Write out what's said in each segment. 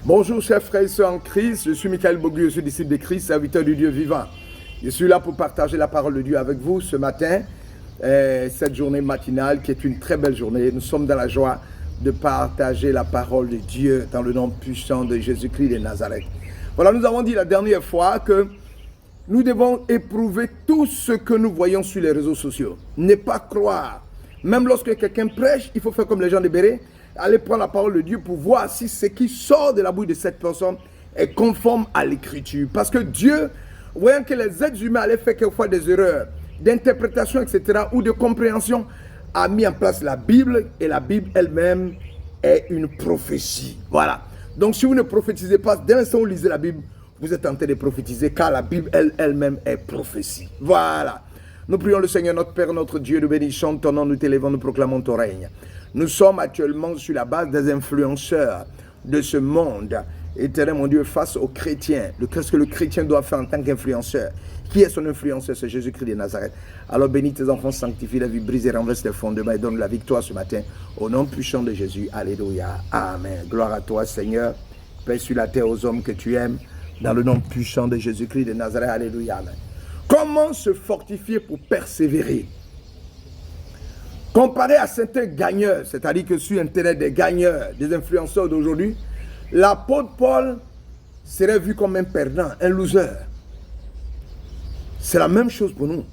Bonjour chers frères et sœurs en Christ, je suis Michael Bogu, je suis disciple de Christ, serviteur du Dieu vivant. Je suis là pour partager la parole de Dieu avec vous ce matin, cette journée matinale qui est une très belle journée. Nous sommes dans la joie de partager la parole de Dieu dans le nom puissant de Jésus-Christ de Nazareth. Voilà, nous avons dit la dernière fois que nous devons éprouver tout ce que nous voyons sur les réseaux sociaux. Ne pas croire. Même lorsque quelqu'un prêche, il faut faire comme les gens de Béret. Aller prendre la parole de Dieu pour voir si ce qui sort de la bouche de cette personne est conforme à l'écriture. Parce que Dieu, voyant que les êtres humains allaient faire quelquefois des erreurs d'interprétation, etc., ou de compréhension, a mis en place la Bible, et la Bible elle-même est une prophétie. Voilà. Donc si vous ne prophétisez pas, dès l'instant où vous lisez la Bible, vous êtes en train de prophétiser, car la Bible elle-même est prophétie. Voilà. Nous prions le Seigneur, notre Père, notre Dieu, nous bénissons ton nom, nous t'élèvons, nous proclamons ton règne. Nous sommes actuellement sur la base des influenceurs de ce monde. Éternel mon Dieu, face aux chrétiens, qu'est-ce que le chrétien doit faire en tant qu'influenceur? Qui est son influenceur? C'est Jésus-Christ de Nazareth. Alors bénis tes enfants, sanctifie la vie, brise et renverse les fondements et donne la victoire ce matin. Au nom puissant de Jésus, alléluia, amen. Gloire à toi Seigneur, paix sur la terre aux hommes que tu aimes, dans le nom puissant de Jésus-Christ de Nazareth, alléluia, amen. Comment se fortifier pour persévérer? Comparé à certains gagneurs, c'est-à-dire que sur Internet, des gagneurs, des influenceurs d'aujourd'hui, l'apôtre Paul serait vu comme un perdant, un loser. C'est la même chose pour nous.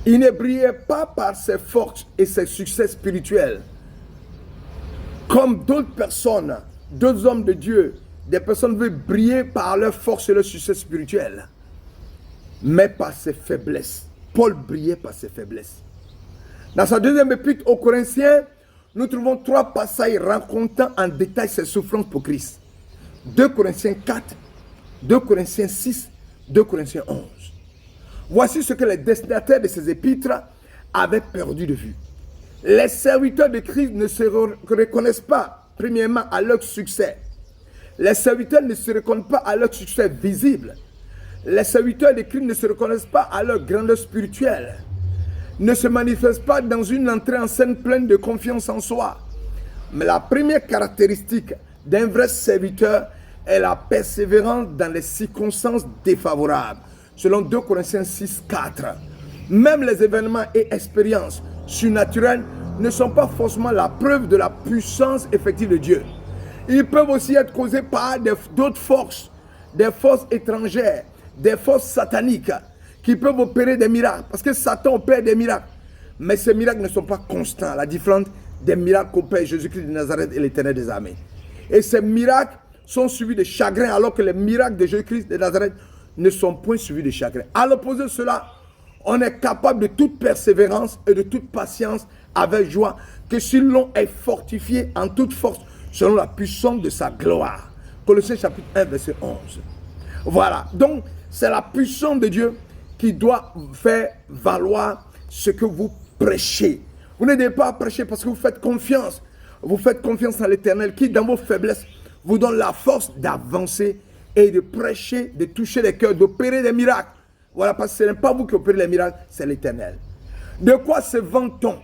Il ne brillait pas par ses forces et ses succès spirituels. Comme d'autres personnes, d'autres hommes de Dieu, des personnes veulent briller par leur force et leur succès spirituel. Mais par ses faiblesses. Paul brillait par ses faiblesses. Dans sa deuxième épître aux Corinthiens, nous trouvons 3 passages racontant en détail ses souffrances pour Christ. 2 Corinthiens 4, 2 Corinthiens 6, 2 Corinthiens 11. Voici ce que les destinataires de ces épîtres avaient perdu de vue. Les serviteurs de Christ ne se reconnaissent pas, premièrement, à leur succès. Les serviteurs ne se reconnaissent pas à leur succès visible. Les serviteurs de Christ ne se reconnaissent pas à leur grandeur spirituelle. Ne se manifeste pas dans une entrée en scène pleine de confiance en soi. Mais la première caractéristique d'un vrai serviteur est la persévérance dans les circonstances défavorables. Selon 2 Corinthiens 6, 4. Même les événements et expériences surnaturelles ne sont pas forcément la preuve de la puissance effective de Dieu. Ils peuvent aussi être causés par d'autres forces, des forces étrangères, des forces sataniques, qui peuvent opérer des miracles. Parce que Satan opère des miracles. Mais ces miracles ne sont pas constants. La différence des miracles qu'opère Jésus-Christ de Nazareth et l'Éternel des armées. Et ces miracles sont suivis de chagrin, alors que les miracles de Jésus-Christ de Nazareth ne sont point suivis de chagrin. À l'opposé de cela, on est capable de toute persévérance et de toute patience avec joie, que si l'on est fortifié en toute force selon la puissance de sa gloire. Colossiens chapitre 1, verset 11. Voilà. Donc, c'est la puissance de Dieu qui doit faire valoir ce que vous prêchez. Vous ne devez pas prêcher parce que vous faites confiance. Vous faites confiance à l'Éternel qui, dans vos faiblesses, vous donne la force d'avancer et de prêcher, de toucher les cœurs, d'opérer des miracles. Voilà, parce que ce n'est pas vous qui opérez les miracles, c'est l'Éternel. De quoi se vante-t-on?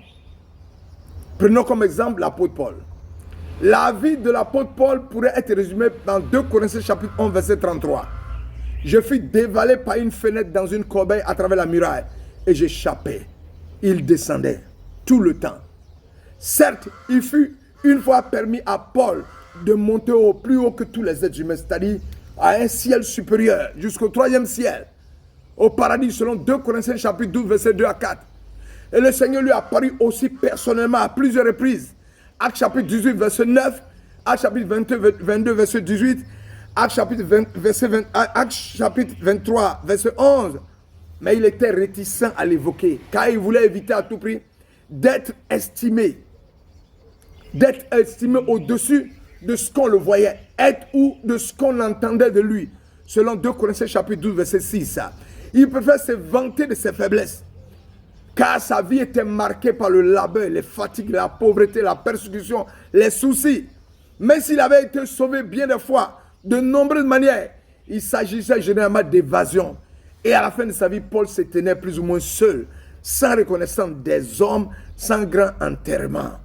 Prenons comme exemple l'apôtre Paul. La vie de l'apôtre Paul pourrait être résumée dans 2 Corinthiens chapitre 11, verset 33. Je fus dévalé par une fenêtre dans une corbeille à travers la muraille et j'échappais. Il descendait tout le temps. Certes, il fut une fois permis à Paul de monter au plus haut que tous les êtres humains, c'est-à-dire à un ciel supérieur, jusqu'au 3e ciel, au paradis, selon 2 Corinthiens chapitre 12, verset 2 à 4. Et le Seigneur lui a apparu aussi personnellement à plusieurs reprises. Actes chapitre 18, verset 9, Actes chapitre 22, verset 18, Actes chapitre 23, verset 11. Mais il était réticent à l'évoquer, car il voulait éviter à tout prix d'être estimé au-dessus de ce qu'on le voyait être ou de ce qu'on entendait de lui. Selon 2 Corinthiens chapitre 12, verset 6. Il préfère se vanter de ses faiblesses, car sa vie était marquée par le labeur, les fatigues, la pauvreté, la persécution, les soucis. Mais s'il avait été sauvé bien des fois, de nombreuses manières, il s'agissait généralement d'évasion. Et à la fin de sa vie, Paul se tenait plus ou moins seul, sans reconnaissance des hommes, sans grand enterrement.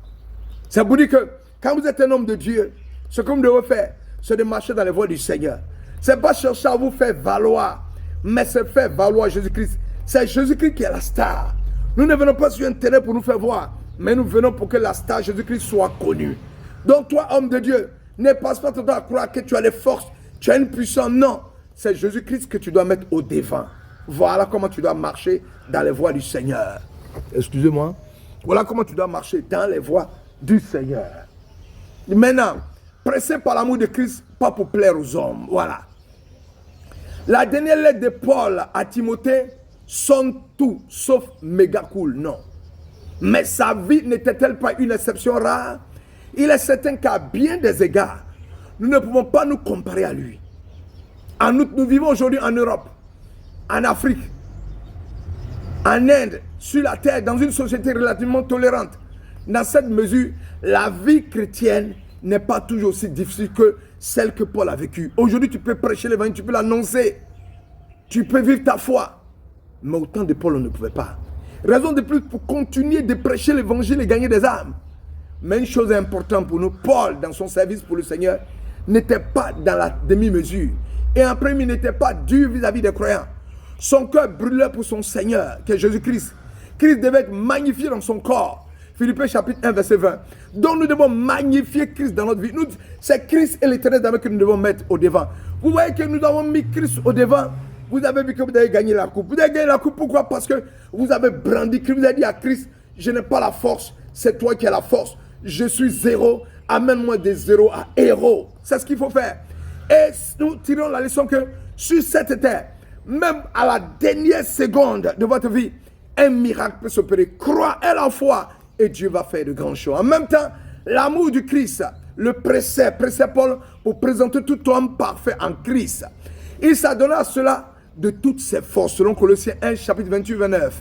Ça vous dit que quand vous êtes un homme de Dieu, ce que vous devez faire, c'est de marcher dans les voies du Seigneur. Ce n'est pas chercher à vous faire valoir, mais c'est faire valoir Jésus-Christ. C'est Jésus-Christ qui est la star. Nous ne venons pas sur un terrain pour nous faire voir, mais nous venons pour que la star Jésus-Christ soit connue. Donc toi, homme de Dieu, ne passe pas ton temps à croire que tu as les forces, tu as une puissance. Non, c'est Jésus-Christ que tu dois mettre au devant. Voilà comment tu dois marcher dans les voies du Seigneur. Excusez-moi. Voilà comment tu dois marcher dans les voies du Seigneur. Maintenant, pressé par l'amour de Christ, pas pour plaire aux hommes. Voilà. La dernière lettre de Paul à Timothée sonne tout sauf méga cool, non. Mais sa vie n'était-elle pas une exception rare? Il est certain qu'à bien des égards, nous ne pouvons pas nous comparer à lui. En outre, nous vivons aujourd'hui en Europe, en Afrique, en Inde, sur la terre, dans une société relativement tolérante. Dans cette mesure, la vie chrétienne n'est pas toujours aussi difficile que celle que Paul a vécue. Aujourd'hui, tu peux prêcher l'évangile, tu peux l'annoncer, tu peux vivre ta foi. Mais au temps de Paul, on ne pouvait pas. Raison de plus pour continuer de prêcher l'évangile et gagner des âmes. Mais une chose importante pour nous, Paul, dans son service pour le Seigneur, n'était pas dans la demi-mesure. Et en premier, il n'était pas dur vis-à-vis des croyants. Son cœur brûlait pour son Seigneur, qui est Jésus-Christ. Christ devait être magnifié dans son corps. Philippiens chapitre 1, verset 20. Donc nous devons magnifier Christ dans notre vie. C'est Christ et l'Éternel que nous devons mettre au devant. Vous voyez que nous avons mis Christ au devant. Vous avez vu que vous avez gagné la coupe. Vous avez gagné la coupe, pourquoi? Parce que vous avez brandi Christ. Vous avez dit à Christ, je n'ai pas la force, c'est toi qui as la force. Je suis zéro, amène-moi de zéro à héros. C'est ce qu'il faut faire. Et nous tirons la leçon que sur cette terre, même à la dernière seconde de votre vie, un miracle peut s'opérer. Crois et la foi, et Dieu va faire de grands choses. En même temps, l'amour du Christ le pressait Paul pour présenter tout homme parfait en Christ. Il s'adonna à cela de toutes ses forces, selon Colossiens 1, chapitre 28-29.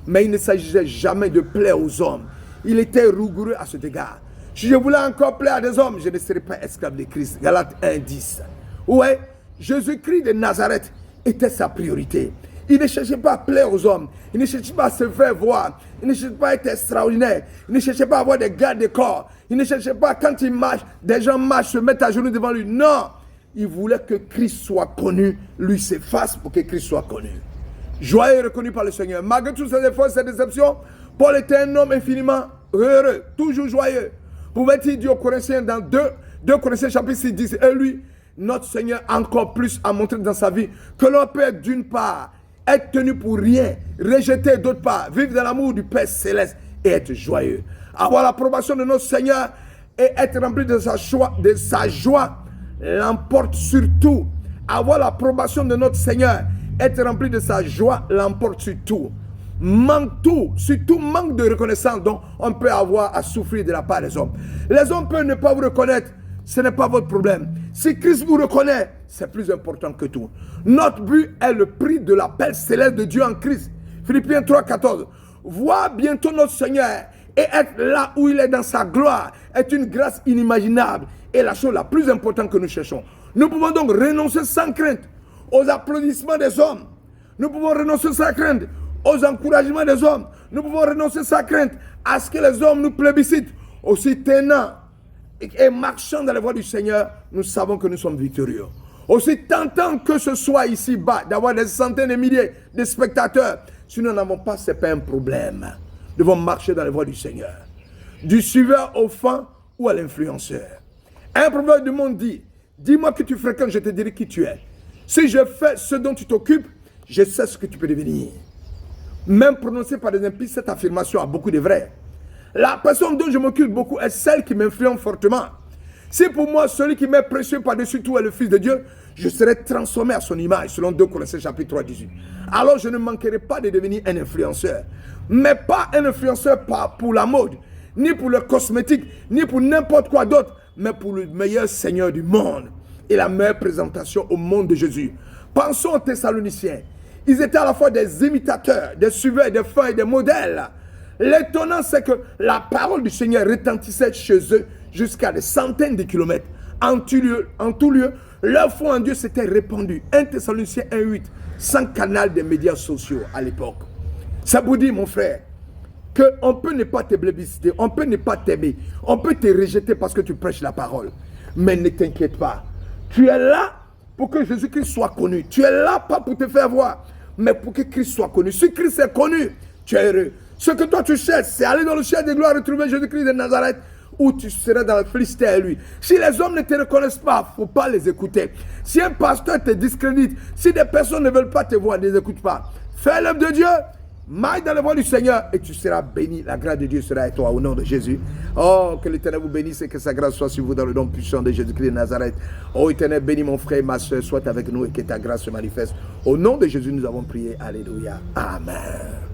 Mais il ne s'agissait jamais de plaire aux hommes. Il était rigoureux à cet égard. Si je voulais encore plaire à des hommes, je ne serais pas esclave de Christ. Galates 1, 10. Ouais, Jésus-Christ de Nazareth était sa priorité. Il ne cherchait pas à plaire aux hommes. Il ne cherchait pas à se faire voir. Il ne cherchait pas à être extraordinaire. Il ne cherchait pas à avoir des gardes de corps. Il ne cherchait pas, quand il marche, des gens marchent, se mettent à genoux devant lui. Non, il voulait que Christ soit connu. Lui s'efface pour que Christ soit connu. Joyeux et reconnu par le Seigneur. Malgré tous ses efforts et ses déceptions, Paul était un homme infiniment heureux, toujours joyeux. Pouvait-il dire aux Corinthiens dans 2 Corinthiens chapitre 6, 10, et lui, notre Seigneur encore plus a montré dans sa vie que l'on peut être d'une part, être tenu pour rien, rejeté d'autre part, vivre dans l'amour du Père Céleste et être joyeux. Avoir l'approbation de notre Seigneur et être rempli de sa joie l'emporte sur tout. Avoir l'approbation de notre Seigneur, être rempli de sa joie l'emporte sur tout. Surtout manque de reconnaissance dont on peut avoir à souffrir de la part des hommes. Les hommes peuvent ne pas vous reconnaître, ce n'est pas votre problème. Si Christ vous reconnaît, c'est plus important que tout. Notre but est le prix de l'appel céleste de Dieu en Christ. Philippiens 3, 14. Voir bientôt notre Seigneur et être là où il est dans sa gloire est une grâce inimaginable et la chose la plus importante que nous cherchons. Nous pouvons donc renoncer sans crainte aux applaudissements des hommes. Nous pouvons renoncer sans crainte aux encouragements des hommes. Nous pouvons renoncer sans crainte à ce que les hommes nous plébiscitent. Aussi tenant et marchant dans la voie du Seigneur, nous savons que nous sommes victorieux. Aussi tentant que ce soit ici-bas, d'avoir des centaines de milliers de spectateurs, si nous n'en avons pas, ce n'est pas un problème. Nous devons marcher dans la voie du Seigneur. Du suiveur au fan ou à l'influenceur. Un proverbe du monde dit, dis-moi que tu fréquentes, je te dirai qui tu es. Si je fais ce dont tu t'occupes, je sais ce que tu peux devenir. Même prononcée par des impies, cette affirmation a beaucoup de vrai. La personne dont je m'occupe beaucoup est celle qui m'influence fortement. Si pour moi, celui qui m'est précieux par-dessus tout est le Fils de Dieu, je serai transformé à son image, selon 2 Corinthiens chapitre 3, 18. Alors je ne manquerai pas de devenir un influenceur. Mais pas un influenceur pour la mode, ni pour le cosmétique, ni pour n'importe quoi d'autre, mais pour le meilleur Seigneur du monde et la meilleure présentation au monde de Jésus. Pensons aux Thessaloniciens. Ils étaient à la fois des imitateurs, des suiveurs, des fans et des modèles. L'étonnant, c'est que la parole du Seigneur retentissait chez eux jusqu'à des centaines de kilomètres. En tout lieu, leur foi en Dieu s'était répandue. 1 Thessaloniciens 1,8, sans canal des médias sociaux à l'époque. Ça vous dit, mon frère, qu'on peut ne pas te blébisciter, on peut ne pas t'aimer, on peut te rejeter parce que tu prêches la parole. Mais ne t'inquiète pas. Tu es là pour que Jésus-Christ soit connu. Tu es là pas pour te faire voir, mais pour que Christ soit connu. Si Christ est connu, tu es heureux. Ce que toi tu cherches, c'est aller dans le ciel de gloire, retrouver Jésus-Christ de Nazareth, où tu seras dans la félicité à lui. Si les hommes ne te reconnaissent pas, il ne faut pas les écouter. Si un pasteur te discrédite, si des personnes ne veulent pas te voir, ne les écoute pas. Fais l'œuvre de Dieu, maille dans la voie du Seigneur et tu seras béni. La grâce de Dieu sera avec toi au nom de Jésus. Oh, que l'Éternel vous bénisse et que sa grâce soit sur vous dans le nom puissant de Jésus-Christ de Nazareth. Oh, Éternel, bénis mon frère et ma soeur, sois avec nous et que ta grâce se manifeste. Au nom de Jésus, nous avons prié. Alléluia. Amen.